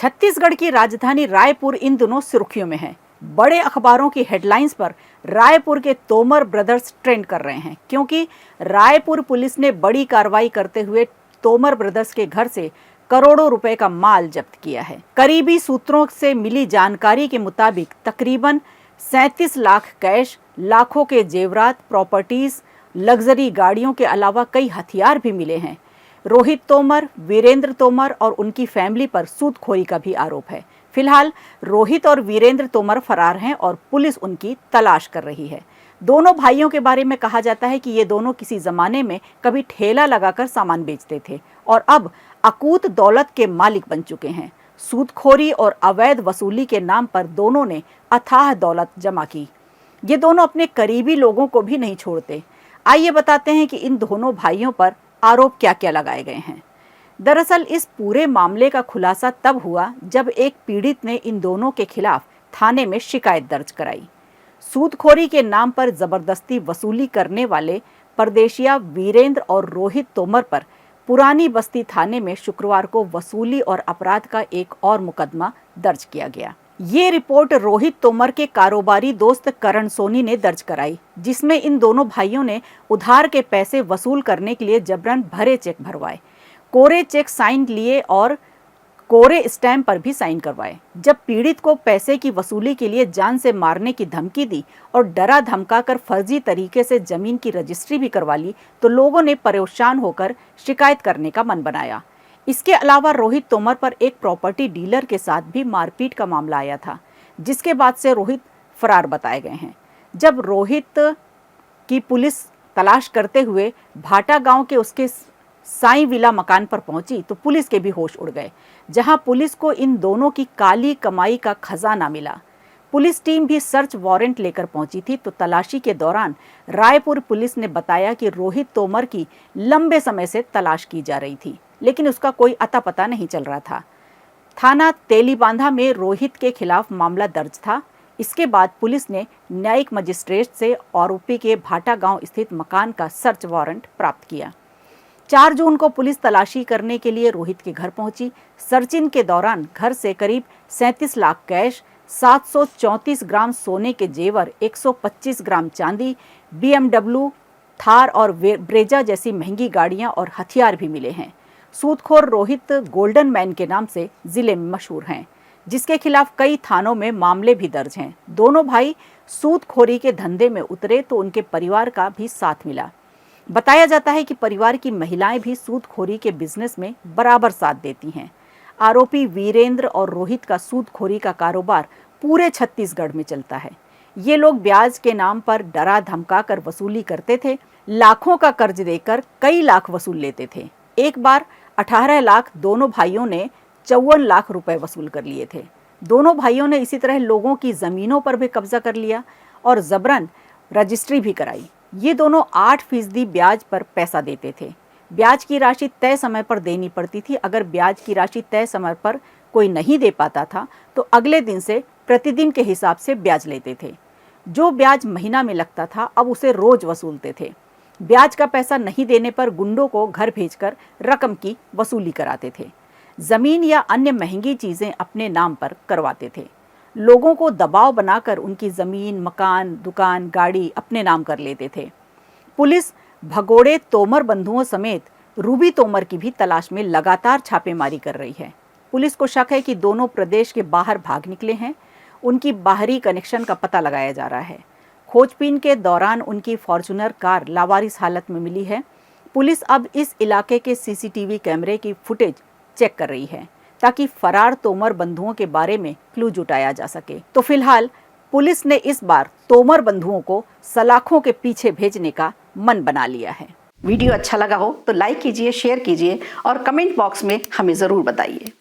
छत्तीसगढ़ की राजधानी रायपुर इन दिनों सुर्खियों में है। बड़े अखबारों की हेडलाइंस पर रायपुर के तोमर ब्रदर्स ट्रेंड कर रहे हैं, क्योंकि रायपुर पुलिस ने बड़ी कार्रवाई करते हुए तोमर ब्रदर्स के घर से करोड़ों रुपए का माल जब्त किया है। करीबी सूत्रों से मिली जानकारी के मुताबिक तकरीबन 37 लाख कैश, लाखों के जेवरात, प्रॉपर्टीज, लग्जरी गाड़ियों के अलावा कई हथियार भी मिले हैं। रोहित तोमर, वीरेंद्र तोमर और उनकी फैमिली पर सूदखोरी का भी आरोप है। फिलहाल रोहित और वीरेंद्र तोमर फरार हैं और पुलिस उनकी तलाश कर रही है। दोनों भाइयों के बारे में कहा जाता है कि ये दोनों किसी जमाने में कभी ठेला लगाकर सामान बेचते थे और अब अकूत दौलत के मालिक बन चुके हैं। सूदखोरी और अवैध वसूली के नाम पर दोनों ने अथाह दौलत जमा की। ये दोनों अपने करीबी लोगों को भी नहीं छोड़ते। आइए बताते हैं कि इन दोनों भाइयों पर आरोप क्या क्या लगाए गए हैं। दरअसल इस पूरे मामले का खुलासा तब हुआ जब एक पीड़ित ने इन दोनों के खिलाफ थाने में शिकायत दर्ज कराई। सूदखोरी के नाम पर जबरदस्ती वसूली करने वाले परदेशिया वीरेंद्र और रोहित तोमर पर पुरानी बस्ती थाने में शुक्रवार को वसूली और अपराध का एक और मुकदमा दर्ज किया गया। ये रिपोर्ट रोहित तोमर के कारोबारी दोस्त करण सोनी ने दर्ज कराई, जिसमें इन दोनों भाइयों ने उधार के पैसे वसूल करने के लिए जबरन भरे चेक भरवाए, कोरे चेक साइन लिए और कोरे स्टैम्प पर भी साइन करवाए। जब पीड़ित को पैसे की वसूली के लिए जान से मारने की धमकी दी और डरा धमकाकर फर्जी तरीके से जमीन की रजिस्ट्री भी करवा ली, तो लोगों ने परेशान होकर शिकायत करने का मन बनाया। इसके अलावा रोहित तोमर पर एक प्रॉपर्टी डीलर के साथ भी मारपीट का मामला आया था, जिसके बाद से रोहित फरार बताए गए हैं। जब रोहित की पुलिस तलाश करते हुए भाटा गांव के उसके साई विला मकान पर पहुंची तो पुलिस के भी होश उड़ गए, जहां पुलिस को इन दोनों की काली कमाई का खजाना मिला। पुलिस टीम भी सर्च वारंट लेकर पहुंची थी, तो तलाशी के दौरान रायपुर पुलिस ने बताया कि रोहित तोमर की लंबे समय से तलाश की जा रही थी, लेकिन उसका कोई अता पता नहीं चल रहा था। थाना तेलीबांधा में रोहित के खिलाफ मामला दर्ज था। इसके बाद पुलिस ने न्यायिक मजिस्ट्रेट से आरोपी के भाटा गांव स्थित मकान का सर्च वारंट प्राप्त किया। 4 जून को पुलिस तलाशी करने के लिए रोहित के घर पहुंची। सर्चिंग के दौरान घर से करीब 37 लाख कैश, 734 ग्राम सोने के जेवर, 125 ग्राम चांदी, BMW, थार और ब्रेजा जैसी महंगी गाड़ियां और हथियार भी मिले हैं। सूदखोर रोहित गोल्डन मैन के नाम से जिले में मशहूर हैं, जिसके खिलाफ कई थानों में मामले भी दर्ज हैं। दोनों भाई सूदखोरी के धंधे में उतरे तो उनके परिवार का भी साथ मिला। बताया जाता है कि परिवार की महिलाएं भी सूदखोरी के बिजनेस में बराबर साथ देती हैं। आरोपी वीरेंद्र और रोहित का सूदखोरी का कारोबार पूरे छत्तीसगढ़ में चलता है। ये लोग ब्याज के नाम पर डरा धमका कर वसूली करते थे। लाखों का कर्ज देकर कई लाख वसूल लेते थे। एक बार 18 लाख दोनों भाइयों ने 54 लाख रुपए वसूल कर लिए थे। दोनों भाइयों ने इसी तरह लोगों की जमीनों पर भी कब्जा कर लिया और जबरन रजिस्ट्री भी कराई। ये दोनों 8% ब्याज पर पैसा देते थे। ब्याज की राशि तय समय पर देनी पड़ती थी। अगर ब्याज की राशि तय समय पर कोई नहीं दे पाता था तो अगले दिन से प्रतिदिन के हिसाब से ब्याज लेते थे। जो ब्याज महीना में लगता था, अब उसे रोज वसूलते थे। ब्याज का पैसा नहीं देने पर गुंडों को घर भेजकर रकम की वसूली कराते थे। जमीन या अन्य महंगी चीजें अपने नाम पर करवाते थे। लोगों को दबाव बनाकर उनकी जमीन, मकान, दुकान, गाड़ी अपने नाम कर लेते थे। पुलिस भगोड़े तोमर बंधुओं समेत रूबी तोमर की भी तलाश में लगातार छापेमारी कर रही है। पुलिस को शक है कि दोनों प्रदेश के बाहर भाग निकले हैं। उनकी बाहरी कनेक्शन का पता लगाया जा रहा है। खोजबीन के दौरान उनकी फॉर्च्यूनर कार लावारिस हालत में मिली है। पुलिस अब इस इलाके के CCTV कैमरे की फुटेज चेक कर रही है, ताकि फरार तोमर बंधुओं के बारे में क्लू जुटाया जा सके। तो फिलहाल पुलिस ने इस बार तोमर बंधुओं को सलाखों के पीछे भेजने का मन बना लिया है। वीडियो अच्छा लगा हो तो लाइक कीजिए, शेयर कीजिए और कमेंट बॉक्स में हमें ज़रूर बताइए।